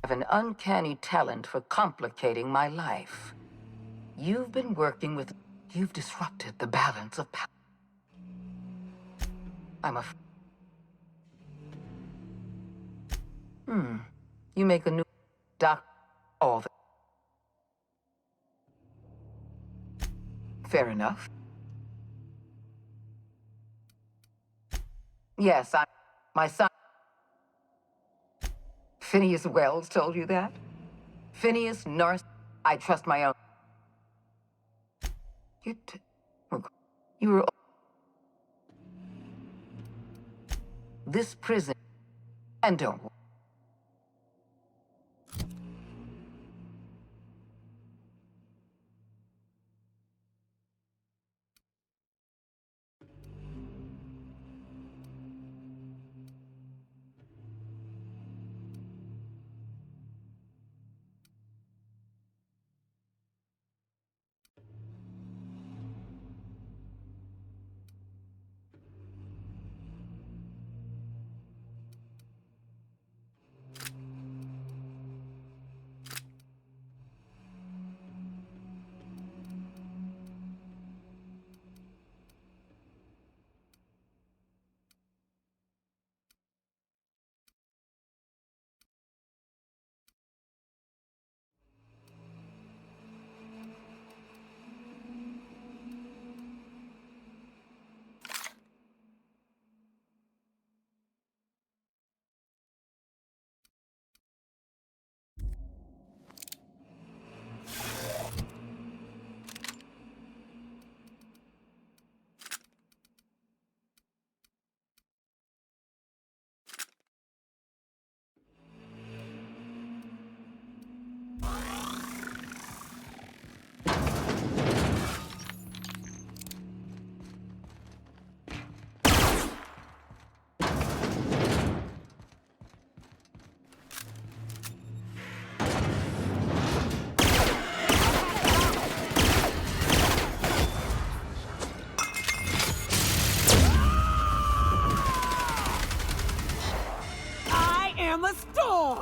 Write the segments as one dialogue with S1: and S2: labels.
S1: have an uncanny talent for complicating my life. You've been working with... You've disrupted the balance of power. I'm a... You make a new... Doc... All the... Fair enough. Yes, my son... Phineas Wells told you that? Phineas Norris... I trust my own... You were... This prison... And don't...
S2: am a storm!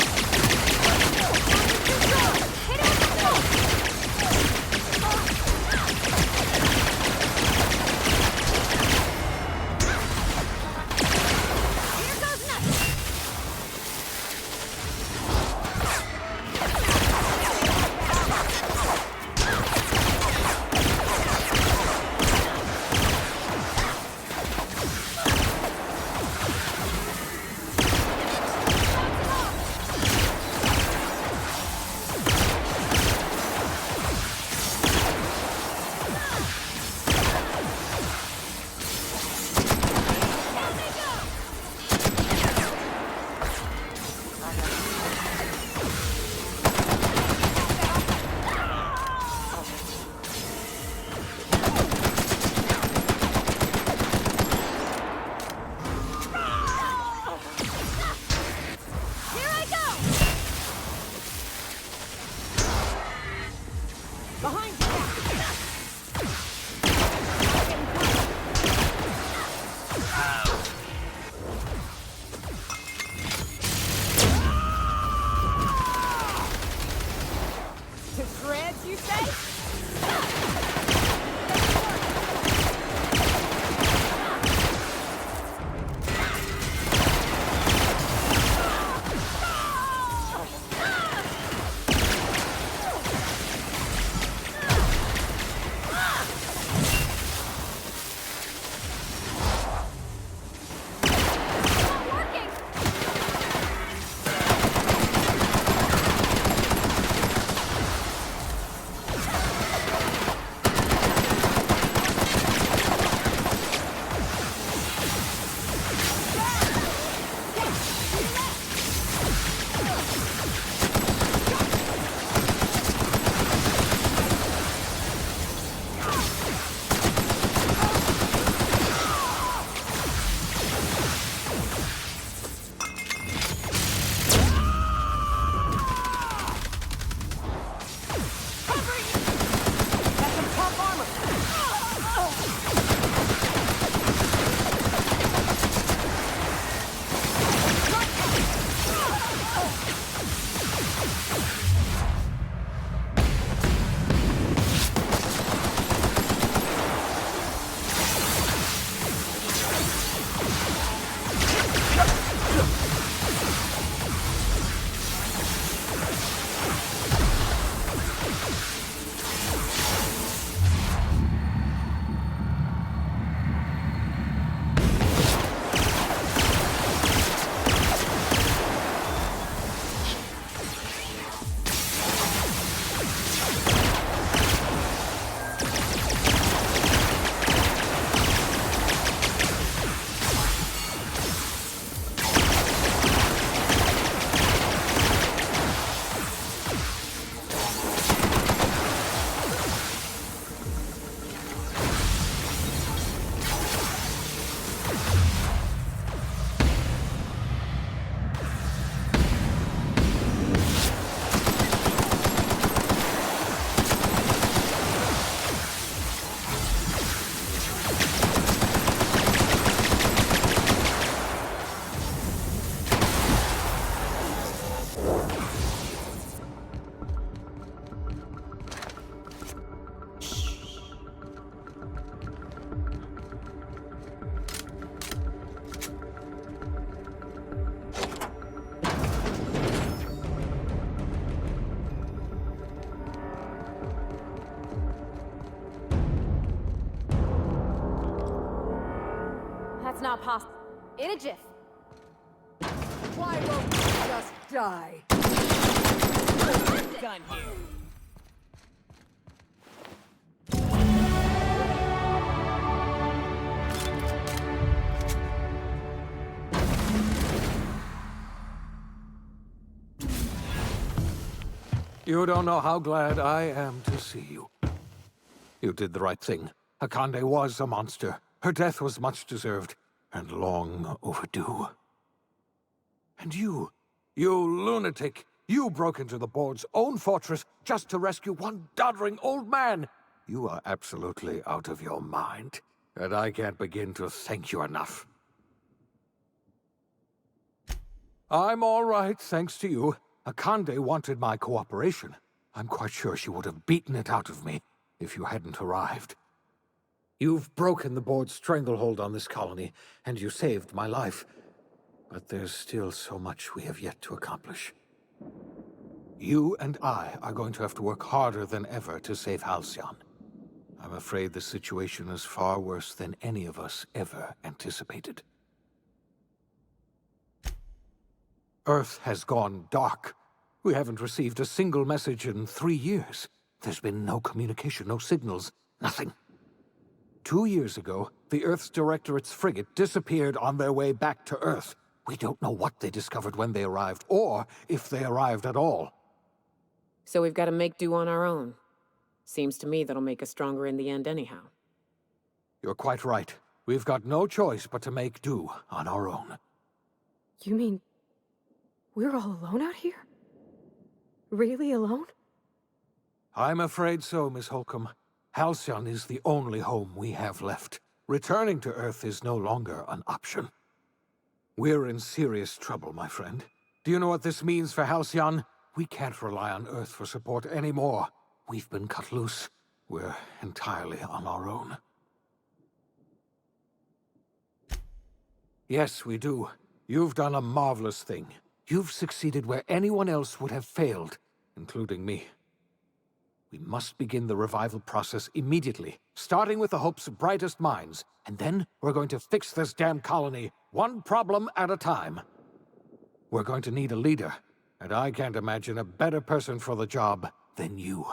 S3: not possible. In a jiff.
S2: Why won't you just die?
S3: Done here.
S4: You don't know how glad I am to see you. You did the right thing. Akande was a monster. Her death was much deserved, and long overdue. And you lunatic, you broke into the board's own fortress just to rescue one doddering old man. You are absolutely out of your mind, and I can't begin to thank you enough. I'm all right, thanks to you. Akande wanted my cooperation. I'm quite sure she would have beaten it out of me if you hadn't arrived. You've broken the board's stranglehold on this colony, and you saved my life. But there's still so much we have yet to accomplish. You and I are going to have to work harder than ever to save Halcyon. I'm afraid the situation is far worse than any of us ever anticipated. Earth has gone dark. We haven't received a single message in 3 years. There's been no communication, no signals, nothing. 2 years ago, the Earth's Directorate's frigate disappeared on their way back to Earth. We don't know what they discovered when they arrived, or if they arrived at all.
S5: So we've got to make do on our own. Seems to me that'll make us stronger in the end anyhow.
S4: You're quite right. We've got no choice but to make do on our own.
S6: You mean we're all alone out here? Really alone?
S4: I'm afraid so, Miss Holcomb. Halcyon is the only home we have left. Returning to Earth is no longer an option. We're in serious trouble, my friend. Do you know what this means for Halcyon? We can't rely on Earth for support anymore. We've been cut loose. We're entirely on our own. Yes, we do. You've done a marvelous thing. You've succeeded where anyone else would have failed, including me. We must begin the revival process immediately, starting with the Hope's brightest minds, and then we're going to fix this damn colony, one problem at a time. We're going to need a leader, and I can't imagine a better person for the job than you.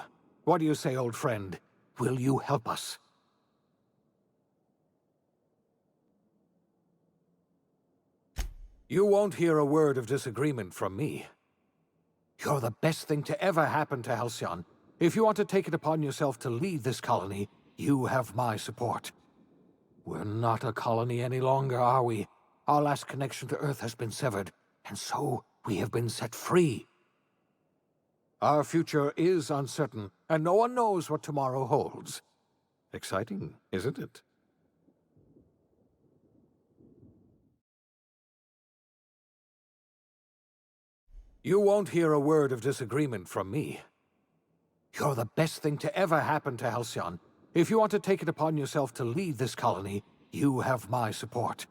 S4: What do you say, old friend? Will you help us? You won't hear a word of disagreement from me. You're the best thing to ever happen to Halcyon. If you want to take it upon yourself to lead this colony, you have my support. We're not a colony any longer, are we? Our last connection to Earth has been severed, and so we have been set free. Our future is uncertain, and no one knows what tomorrow holds. Exciting, isn't it? You won't hear a word of disagreement from me. You're the best thing to ever happen to Halcyon. If you want to take it upon yourself to lead this colony, you have my support.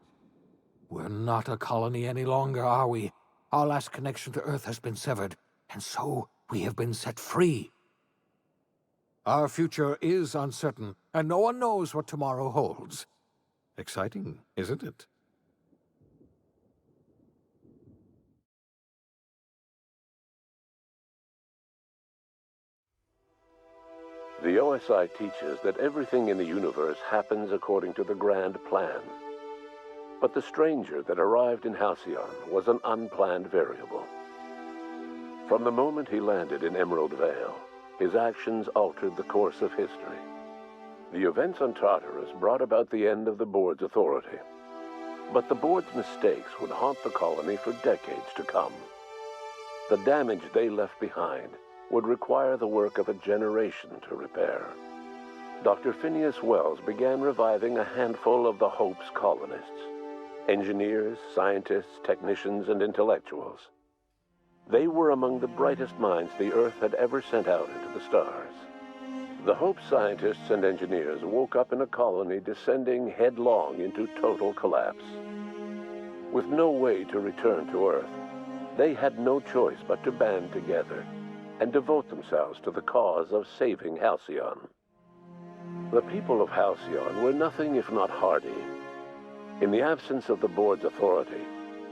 S4: We're not a colony any longer, are we? Our last connection to Earth has been severed, and so we have been set free. Our future is uncertain, and no one knows what tomorrow holds. Exciting, isn't it?
S7: The OSI teaches that everything in the universe happens according to the grand plan. But the stranger that arrived in Halcyon was an unplanned variable. From the moment he landed in Emerald Vale, his actions altered the course of history. The events on Tartarus brought about the end of the board's authority. But the board's mistakes would haunt the colony for decades to come. The damage they left behind would require the work of a generation to repair. Dr. Phineas Wells began reviving a handful of the Hope's colonists. Engineers, scientists, technicians, and intellectuals. They were among the brightest minds the Earth had ever sent out into the stars. The Hope scientists and engineers woke up in a colony descending headlong into total collapse. With no way to return to Earth, they had no choice but to band together and devote themselves to the cause of saving Halcyon. The people of Halcyon were nothing if not hardy. In the absence of the board's authority,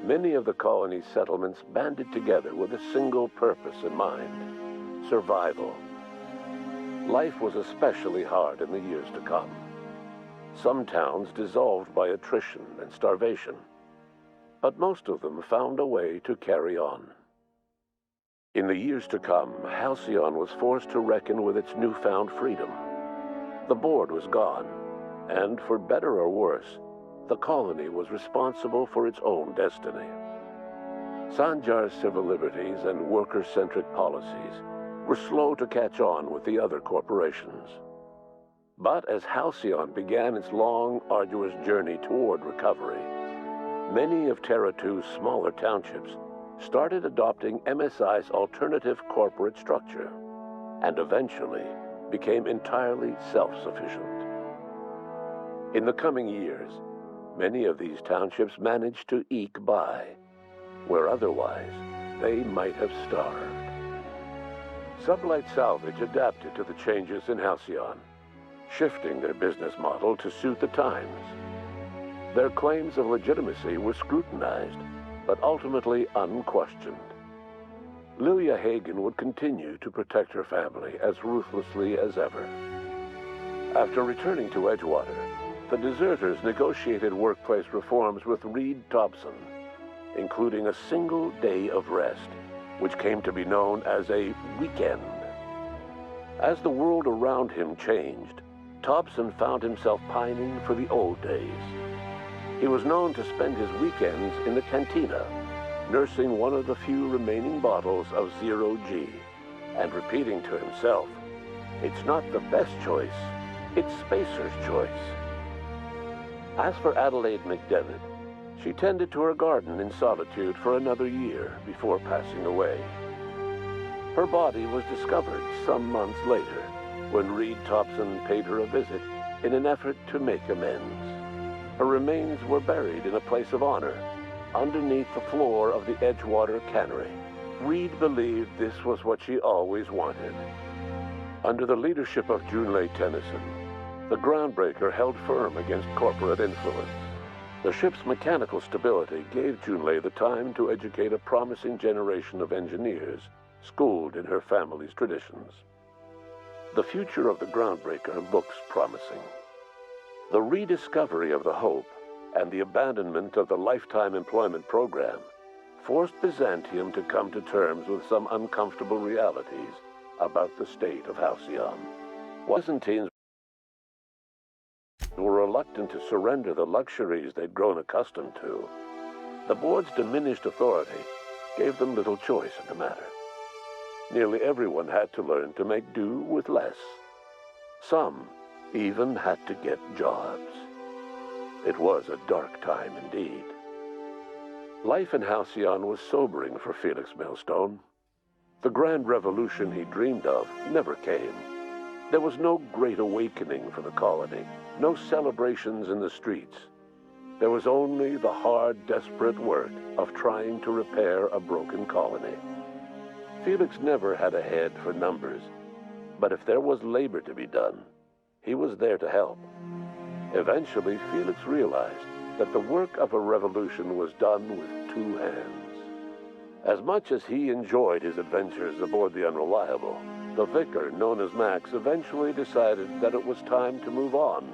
S7: many of the colony's settlements banded together with a single purpose in mind: survival. Life was especially hard in the years to come. Some towns dissolved by attrition and starvation, but most of them found a way to carry on. In the years to come, Halcyon was forced to reckon with its newfound freedom. The board was gone, and for better or worse, the colony was responsible for its own destiny. Sanjar's civil liberties and worker-centric policies were slow to catch on with the other corporations. But as Halcyon began its long, arduous journey toward recovery, many of Terra 2's smaller townships started adopting MSI's alternative corporate structure, and eventually became entirely self-sufficient. In the coming years, many of these townships managed to eke by, where otherwise they might have starved. Sublight Salvage adapted to the changes in Halcyon, shifting their business model to suit the times. Their claims of legitimacy were scrutinized, but ultimately unquestioned. Lilia Hagen would continue to protect her family as ruthlessly as ever. After returning to Edgewater, the deserters negotiated workplace reforms with Reed Thompson, including a single day of rest, which came to be known as a weekend. As the world around him changed, Thompson found himself pining for the old days. He was known to spend his weekends in the cantina, nursing one of the few remaining bottles of Zero G, and repeating to himself, "It's not the best choice, it's Spacer's choice." As for Adelaide McDevitt, she tended to her garden in solitude for another year before passing away. Her body was discovered some months later, when Reed Thompson paid her a visit in an effort to make amends. Her remains were buried in a place of honor, underneath the floor of the Edgewater Cannery. Reed believed this was what she always wanted. Under the leadership of Junlei Tennyson, the groundbreaker held firm against corporate influence. The ship's mechanical stability gave Junlei the time to educate a promising generation of engineers, schooled in her family's traditions. The future of the groundbreaker looks promising. The rediscovery of the Hope and the abandonment of the lifetime employment program forced Byzantium to come to terms with some uncomfortable realities about the state of Halcyon. Byzantines were reluctant to surrender the luxuries they'd grown accustomed to. The board's diminished authority gave them little choice in the matter. Nearly everyone had to learn to make do with less. Some even had to get jobs. It was a dark time indeed. Life in Halcyon was sobering for Felix Millstone. The grand revolution he dreamed of never came. There was no great awakening for the colony, no celebrations in the streets. There was only the hard, desperate work of trying to repair a broken colony. Felix never had a head for numbers, but if there was labor to be done, he was there to help. Eventually, Felix realized that the work of a revolution was done with two hands. As much as he enjoyed his adventures aboard the Unreliable, the vicar, known as Max, eventually decided that it was time to move on,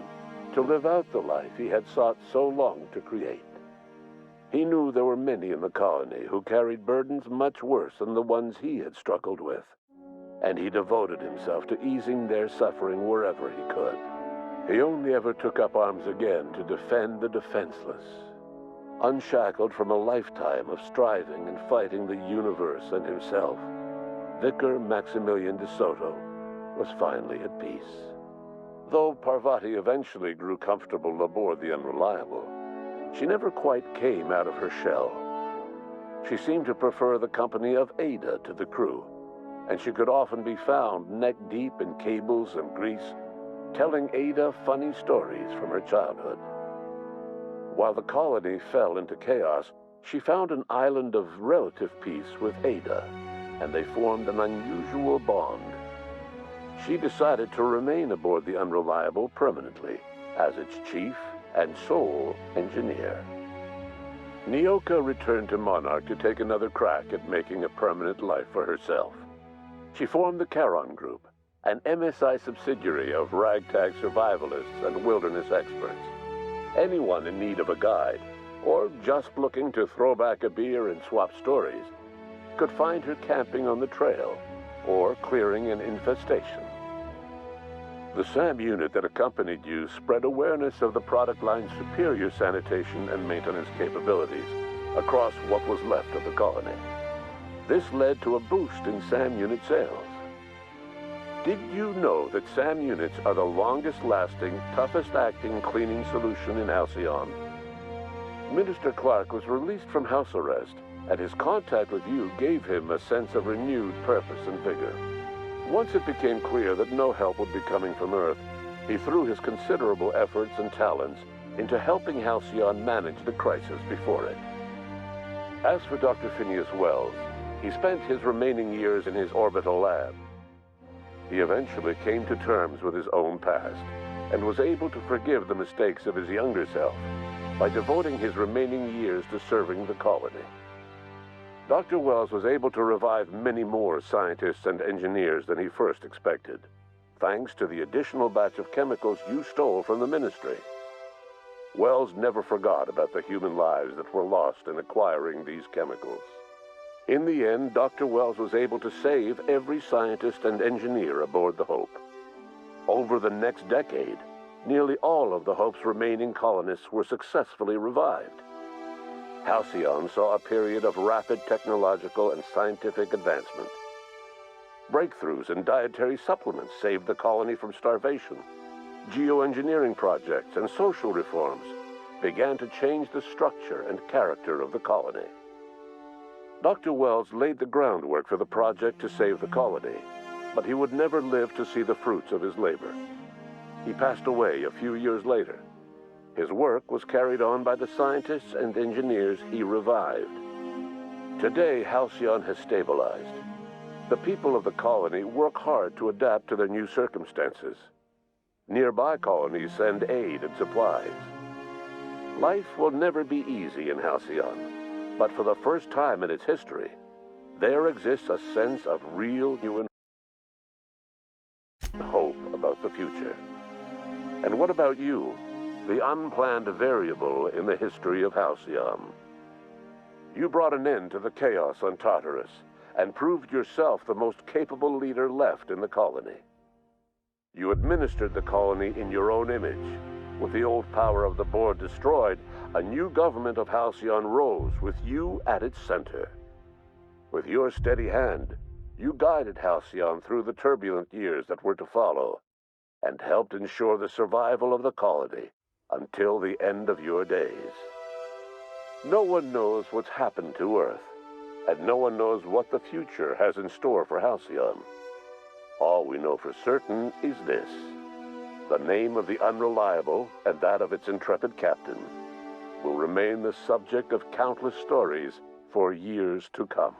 S7: to live out the life he had sought so long to create. He knew there were many in the colony who carried burdens much worse than the ones he had struggled with, and he devoted himself to easing their suffering wherever he could. He only ever took up arms again to defend the defenseless. Unshackled from a lifetime of striving and fighting the universe and himself, Vicar Maximilian de Soto was finally at peace. Though Parvati eventually grew comfortable aboard the Unreliable, she never quite came out of her shell. She seemed to prefer the company of Ada to the crew, and she could often be found neck-deep in cables and grease, telling Ada funny stories from her childhood. While the colony fell into chaos, she found an island of relative peace with Ada, and they formed an unusual bond. She decided to remain aboard the Unreliable permanently, as its chief and sole engineer. Nyoka returned to Monarch to take another crack at making a permanent life for herself. She formed the Charon Group, an MSI subsidiary of ragtag survivalists and wilderness experts. Anyone in need of a guide, or just looking to throw back a beer and swap stories, could find her camping on the trail or clearing an infestation. The SAM unit that accompanied you spread awareness of the product line's superior sanitation and maintenance capabilities across what was left of the colony. This led to a boost in SAM unit sales. Did you know that SAM units are the longest-lasting, toughest-acting cleaning solution in Halcyon? Minister Clark was released from house arrest, and his contact with you gave him a sense of renewed purpose and vigor. Once it became clear that no help would be coming from Earth, he threw his considerable efforts and talents into helping Halcyon manage the crisis before it. As for Dr. Phineas Wells, he spent his remaining years in his orbital lab. He eventually came to terms with his own past and was able to forgive the mistakes of his younger self by devoting his remaining years to serving the colony. Dr. Wells was able to revive many more scientists and engineers than he first expected, thanks to the additional batch of chemicals you stole from the Ministry. Wells never forgot about the human lives that were lost in acquiring these chemicals. In the end, Dr. Wells was able to save every scientist and engineer aboard the Hope. Over the next decade, nearly all of the Hope's remaining colonists were successfully revived. Halcyon saw a period of rapid technological and scientific advancement. Breakthroughs in dietary supplements saved the colony from starvation. Geoengineering projects and social reforms began to change the structure and character of the colony. Dr. Wells laid the groundwork for the project to save the colony, but he would never live to see the fruits of his labor. He passed away a few years later. His work was carried on by the scientists and engineers he revived. Today, Halcyon has stabilized. The people of the colony work hard to adapt to their new circumstances. Nearby colonies send aid and supplies. Life will never be easy in Halcyon, but for the first time in its history, there exists a sense of real human hope about the future. And what about you? The unplanned variable in the history of Halcyon. You brought an end to the chaos on Tartarus and proved yourself the most capable leader left in the colony. You administered the colony in your own image. With the old power of the board destroyed, a new government of Halcyon rose with you at its center. With your steady hand, you guided Halcyon through the turbulent years that were to follow and helped ensure the survival of the colony until the end of your days. No one knows what's happened to Earth, and no one knows what the future has in store for Halcyon. All we know for certain is this: the name of the Unreliable and that of its intrepid captain will remain the subject of countless stories for years to come.